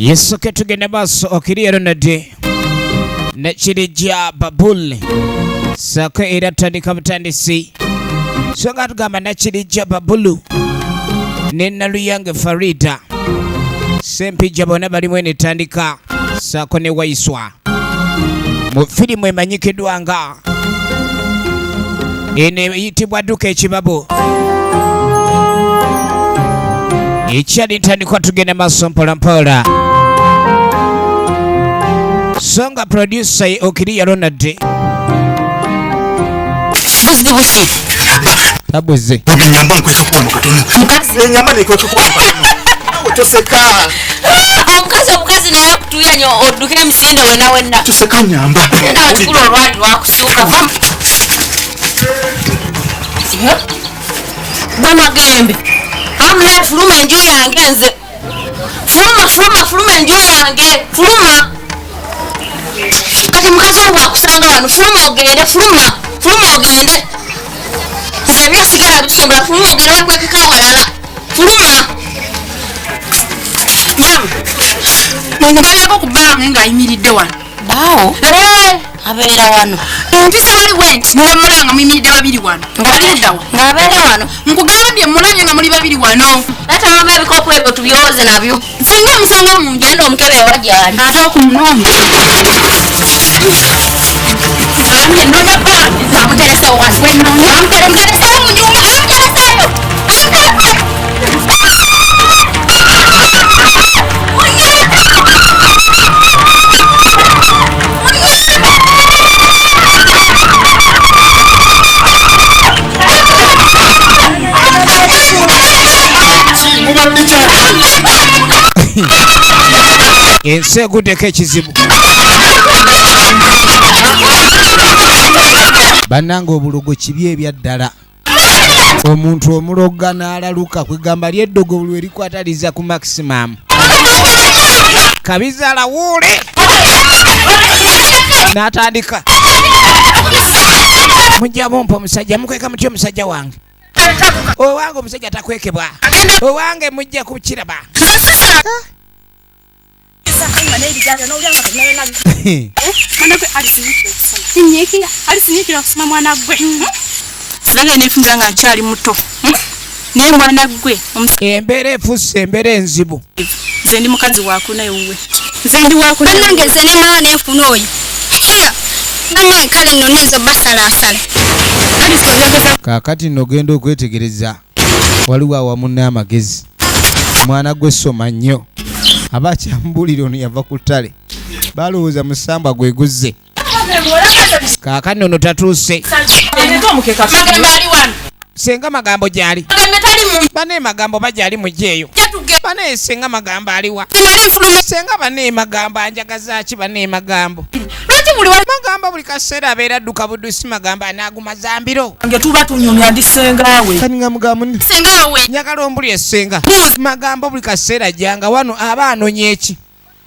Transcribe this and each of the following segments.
Yesu ketugende baso okiriero nade Nachirijja babule Sako era tandika mutandisi Songa tugamba nachirijja babulu Nena luyange Farida Sempijja bona bali mwene tandika Sako ne waiswa Mu filimu emanyikiddwa nga ene yitibwa DUKA EKIBABU Ekyali ntandikwa tugende maaso mpolampola Songa producer okiriya Ronald Buzi Tabuze Nyamba kwese kwa mukatono Mukazi nyamba liko tukwa mukatono Toseka Omukazi naye akutuya nyo oduke emisinde wena Toseka nyamba Nenda watukula olwali lwakusuuka Bamagembe Amle fuluma enjo yange nze Fuluma enjo yange Fuluma Kati mukazi wakusanga wano fuluma ogende Fuluma ogende Nze byasigala bitumbula fuluma ogende wakwekeka walala Fuluma Nende balako kubange nga ayimiridde wano. Bawo? Abeera wano. Empisa wali wenti muwe mulanga muyimiridde babiri wano. Ng'atuddawa. Ng'abeera wano. Nkugambye mulabye nga muli babiri wano. Leta ngamba ebikopo ebyo tubyoze nabyo. Singa musanga mu genda omukebe wajjali. ate okumunonda. Nnonya bba. Amuteresa wansi. Amuteresa mu nyumba. Ense gudeko ekizibu Bannanga obulugo kibi ebyaddala Omuntu omuloga n'alaluka kwegamba ly'eddogo buli erikwataliza ku maximum Kabizaala wuule N'atandika Mujja bumpa omusajja mukweka mutya omusajja wange Owange omusajja takwekebwa Owange mujja kukiraba Alisinyikira okusoma mwana gwe. Nange nefunira nga akyali muto. Naye mwana gwe embeera efusse embeera enzibu. Nze ndi mukazi wakuna ewuwe. Nze ndi wakuna nange nze ne mwana nenfuna oyo. Namwe kale nno nezo basalaasala. Kaakati nno ogenda okwetegereza waliwo awamu n'amagezi. Mwana gwe soma nnyo. Aba kyambulira ono yava ku ttale. Balowooza musamba gwe guzze. Kaakati ono tatuuse. Senga magambo gyali. Bane magambo bagyali mujjeeyo. Bane senga magambo aliwa. Senga bane magambo anjagaza ki bane magambo. Magambo buli kaseera abeera adduka buddusi magambo anaaguma zambiro. Nge tuba tunyumya ndi sengawe. Kaninga mugamu sengawe. Nyagala ombuli essenga. Magambo buli kaseera jjanga wano aba anonye eki.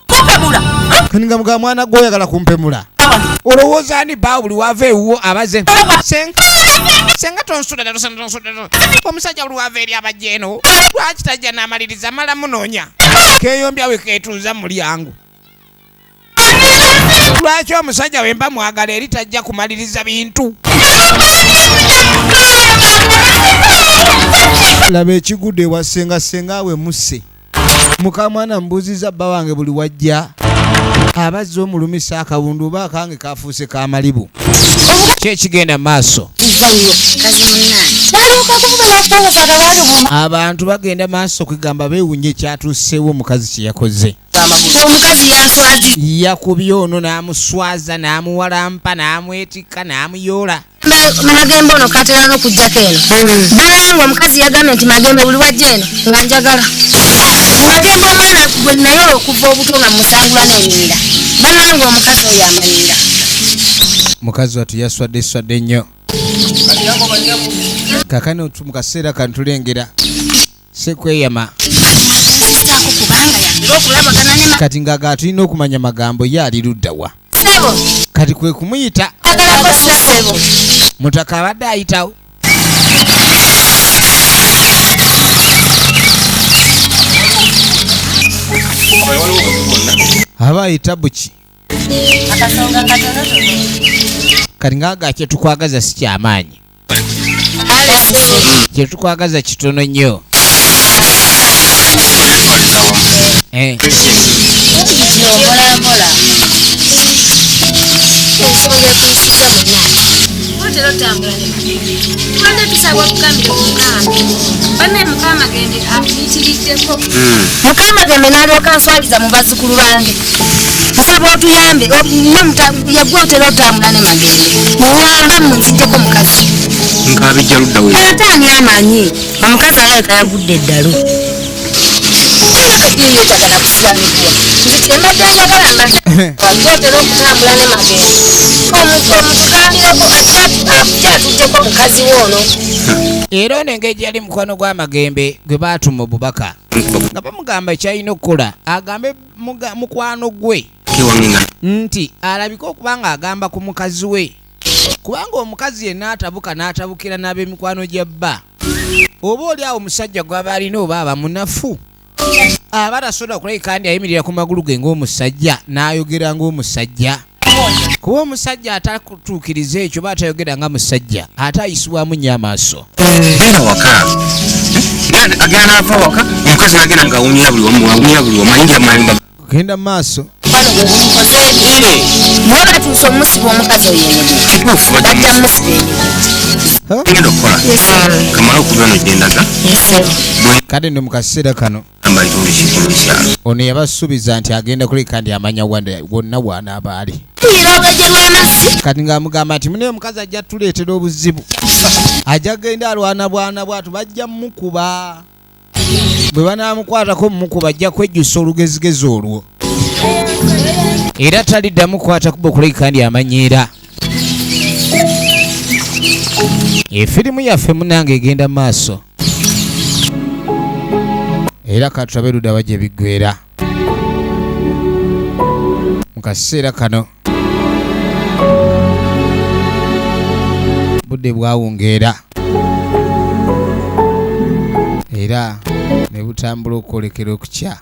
Kumpemula. Kaninga mugamu mwana gwe oyagala kumpemula. Olowooza ani baawo buli wava ewuwo abaze. Senga tonsudda omusajja buli wava eri abajja eno. Lwaki tajja n'amaliriza mala munoonya. Keeyombya we keetuuza mulyango. Lwaki omusajja we mba mwagala eri tajja kumaliriza bintu. Laba ekigudde ewa senga we musse. Mukamwana mbuuziza bba wange buli wajja. Abazza omulumisa akawundu oba akange kafuuse ka malibu. Kyekigenda maaso. Abantu bagenda maaso kwegamba beewunye ekyatuuseewo omukazi kye yakoze. Omukazi yanswazi. Yakubye ono n'amuswaza n'amuwalampa n'amwetikka n'amuyoola. Magembe ono katera n'okujjako eno. Bulanga omukazi yagambye nti Magembe buli wajja eno nga njagala. Magembe omwana gwe nayola okuva obuto nga musangula n'ennyinda. Bulanga omukazi oyo amanyiira. Mukazi watu yaswadde nnyo. Kakano mu kaseera kantulengera sekweyama. Kati nga tulina okumanya magambo ye ali ludda wa. Kati kwe kumuyita. Mutaka abadde ayitawo. aba ayita buki akasonga katonotono kati ngaaga kyetukwagaza si kyamaanyi kyetukwagaza kitono nnyo kino mpolampola ensonga tuyisiza munaye otera otambula ne tubadde tusabwa kugambira omukambe banne mukamagende amuyitiriddeko mukamagende n'alyoka nswaliza mu bazzukulu bange nsaba otuyambe yagwe otera otambula ne magende muwanga munziddeko mukazi nkabijja ludda we ate ani amanyi omukazi alabika yagudde eddalo kakati yetagala kusiramikwa emadde ayagalamba otera okutambula ne magende omutukanireko kati atuddeko mukazi woono era ono engeri yali mukwano gw'amagembe gwe baatuma obubaka nga bamugamba ekyalina okukola agambe mukwano gwe nti alabike okuba nga agamba ku mukazi we kubanga omukazi yenna atabuka n'atabukira n'ab'emikwano gya bba oba oli awo omusajja gw'aba alina oba aba munafu aba tasobola okulabika kandi ayimirira ku magulu ge ng'omusajja n'ayogera ng'omusajja kuba omusajja atakutuukiriza ekyo ba atayogera nga musajja ate ayisibwamu nnyo amaaso agenda n'ava waka omukazi agenda ng'awunyira buli wamu ayingira mumayumba genda mu maaso naye batuusa omusiba omukazi oyo bajja musiba ngenda okukola kamala okuba eno gyendaga kale nno mu kaseera kano ambalira olukiko lukyalo ono yabasuubiza nti agenda kuleka ndi amanya wonna bw'anaaba ali olwege lw'amazzi kati ng'amugamba nti munaye omukazi ajja tuleetera obuzibu ajja genda alwana bwana bwatu bajja mmukuba bwe banaamukwatako mmukuba ajja kwejjusa olugezigezi olwo era taliddamu kukwata kuba okuleka ndi amanyiira efirimu yaffe munange egenda mu maaso era katulabe ludda bajja biggwera mu kaseera kano budde bwawungeera era ne butambula okwolekera okukya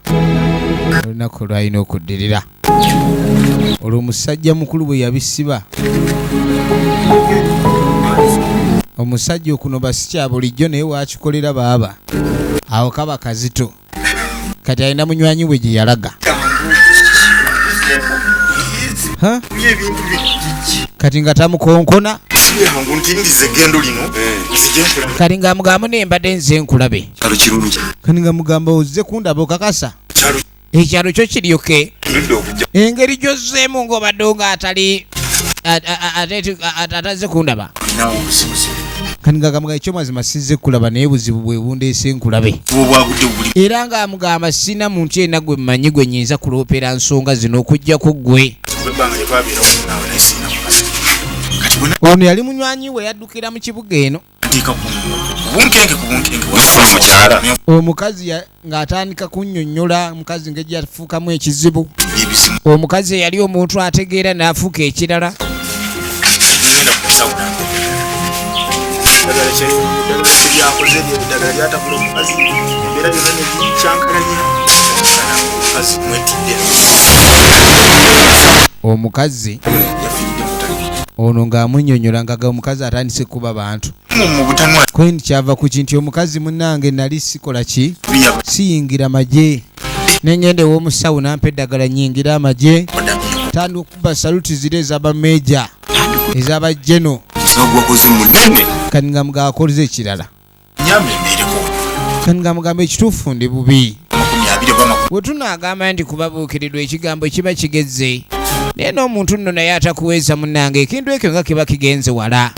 olunaku lwalina okuddirira olwo omusajja mukulu bwe yabisiba omusajja okunoba si kya bulijjo naye waakikolera baaba awo kaba kazito kati alina munywanyi we gye yalaga kati nga tamukonkona kati ng'amugamba nembadde nze nkulabe kati nga mugamba ozze kundaba okakasa ekyalo kyo kiryoke engeri gyozzeemu ng'obadde nga atali atazze kundaba kati ng'agamba ekyo mazima sizze kulaba naye buzibu bwe bundeese nkulabe era ng'amugamba sina muntu yenna gwe mmanyi gwe nnyinza kuloopera nsonga zino okuggyako ggwe ono yali munywanyi we yaddukira mu kibuga eno omukazi ng'atandika kunnyonnyola omukazi ngeri yafuukamu ekizibu omukazi yali omuntu ategeera n'afuuka ekirala omukazi ono ng'amunnyonnyola nga omukazi atandise kuba bantu kwendi kyava ku kinti omukazi munnange nali sikola ki siyingira magye nengende w'omusawo nampa eddagala nyingira amagye tandi okuba saluti zire ez'abameeja ez'abajeno kati nga mugamba akoleze ekirala kati nga mugamba ekituufu ndi bubi bwe tunaagamba nti kubabuukirirwa ekigambo kiba kigezze naye n'omuntu nno naye atakuweesa munnange ekintu ekyo nga kiba kigenze wala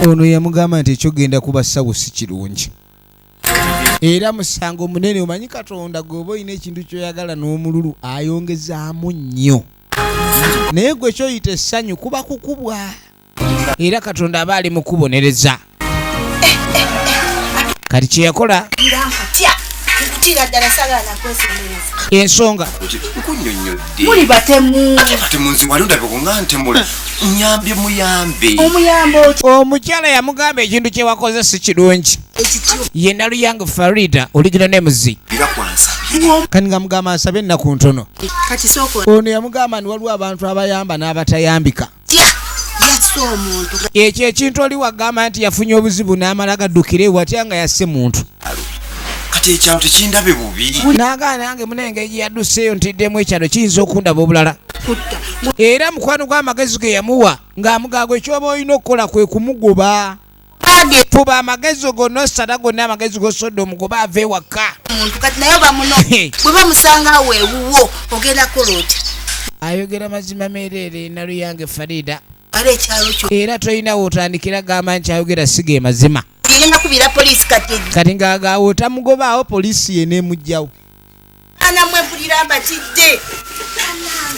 ono yamugamba nti ekyogenda kuba ssawo si kirungi era musango munene omanyi Katonda gwoba olina ekintu kyoyagala n'omululu ayongezaamu nnyo naye gwe kyoyita essanyu kuba kukubwa era Katonda aba ali mukubonereza kati kyeyakola kutira ddala sagala kwesemereza ensonga nkunyonyodde muli batemu ate munzi wali ndabe kunga ntemula nyambye muyambe omuyambo omukyala yamugamba ekintu kye wakoze si kirungi ye Naluyanga Farida oligina nemuzi bira kwansa kani nga mugamba asabe ennaku ntono kati soko ono yamugamba ni waliwo abantu abayamba n'abatayambika yatso omuntu ekyo ekintu oli wagamba nti yafunye obuzibu n'amala gaddukira ewatya nga yasse muntu kati ekyalo tekindabe bubi n'agaana nange munenge gye yadduseeyo ntiddemu ekyalo kiyinza okundaba obulala era mukwano gw'amagezi ge yamuwa ng'amugaago ekyoba olina okukola kwe kumugoba fuba amagezi gonna osala gonna amagezi g'osodde omugoba ava ewaka omuntu kati naye bamuno bwe bamusanga weewuwo ogenda kola otya ayogera mazima meereere Naluyanga Farida ala ekyalo kyo era tolina wootandikira gamba nti ayogera sige mazima ngenda kubira poliisi kati ng'agaawo otamugobaawo poliisi yeneemugjawo ana mwempulira mbatidde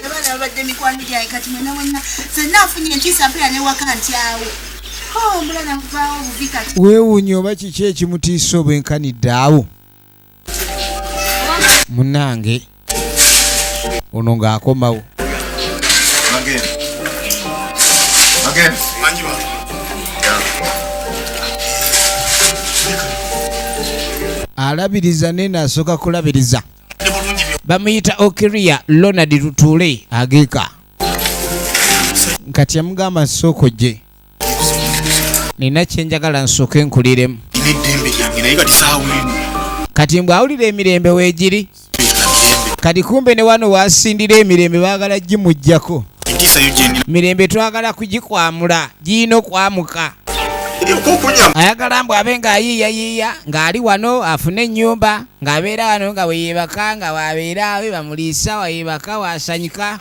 abaana babadde mikwano gyange kati mwena wonna senna afunye entiisa mpeera newaka ntyawo omulala muvaawo bubi kati weewuunye oba kiki ekimutiisa obwenkanidde awo munnange ono ng'akomawo alabiriza nene asooka kulabiriza bamuyita Okiria Ronald Lutuule ageeka kati yamugamba nsooka ojje nina kyenjagala nsooke nkuliremu kati mbwe awulira emirembe weegiri kati kumbe ne wano wasindira emirembe baagala gimuggyako mirembe twagala kugikwamula giyina okwamuka ayagala mbwe abe ng'ayiiyayiiya ng'ali wano afune ennyumba ng'abeera wano nga weyeebaka nga wabeera awe bamuliisa weyeebaka wasanyuka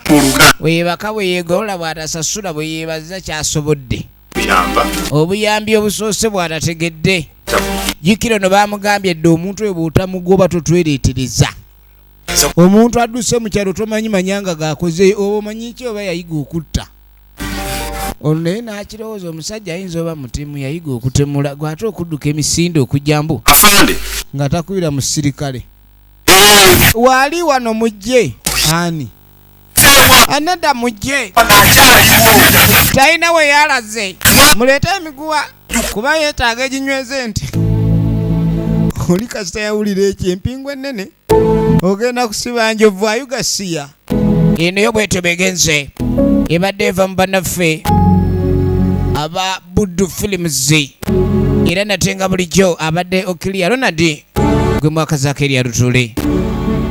weyeebaka bweyeegolola bw'atasasula bweyeebaza kyasobodde obuyambi obusoose bw'atategedde jjukira ono baamugambye dde omuntu oyo bw'otamugoba totwereetereza omuntu adduse mu kyalo tomanyimanya nga gaakoze oba omanyi ki oba yayiga okutta ono naye n'akirowooza omusajja ayinza oba mutemu yayiga okutemula gw'ate okudduka emisinde okujjambu nga takubira mu sirikale waali wano mujje ani anadda mujje talina we yalaze muleete emiguwa kuba yeetaaga eginyweze nti oli kasita yawulira ekyo empingu ennene ogenda kusiba njovu ayugasiya eno yo bwetyo begenze ebadde eva mu bannaffe aba Buddu Films era natenga bulijjo abadde Okiria Ronald gwe mwakazaako erya Lutuule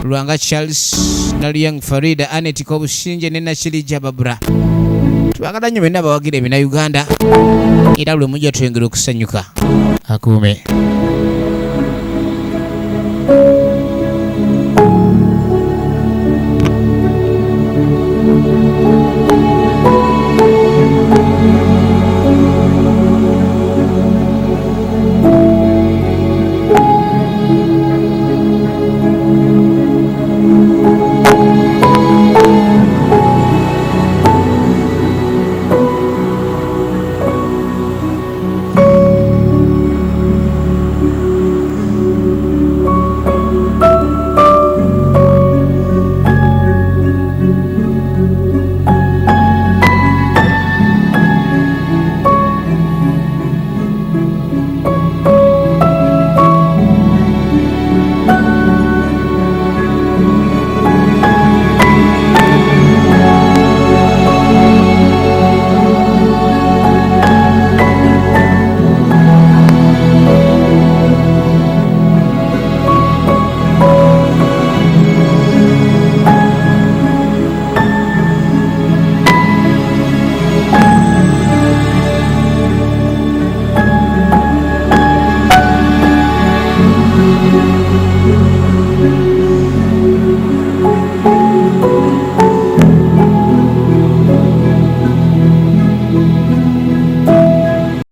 Lwanga Charles Naluyanga Farida Anet Kobushinje ne Nakirija Babura twagala nnyo benna bawagira ebina Uganda era lwe mujja twengera okusanyuka akuume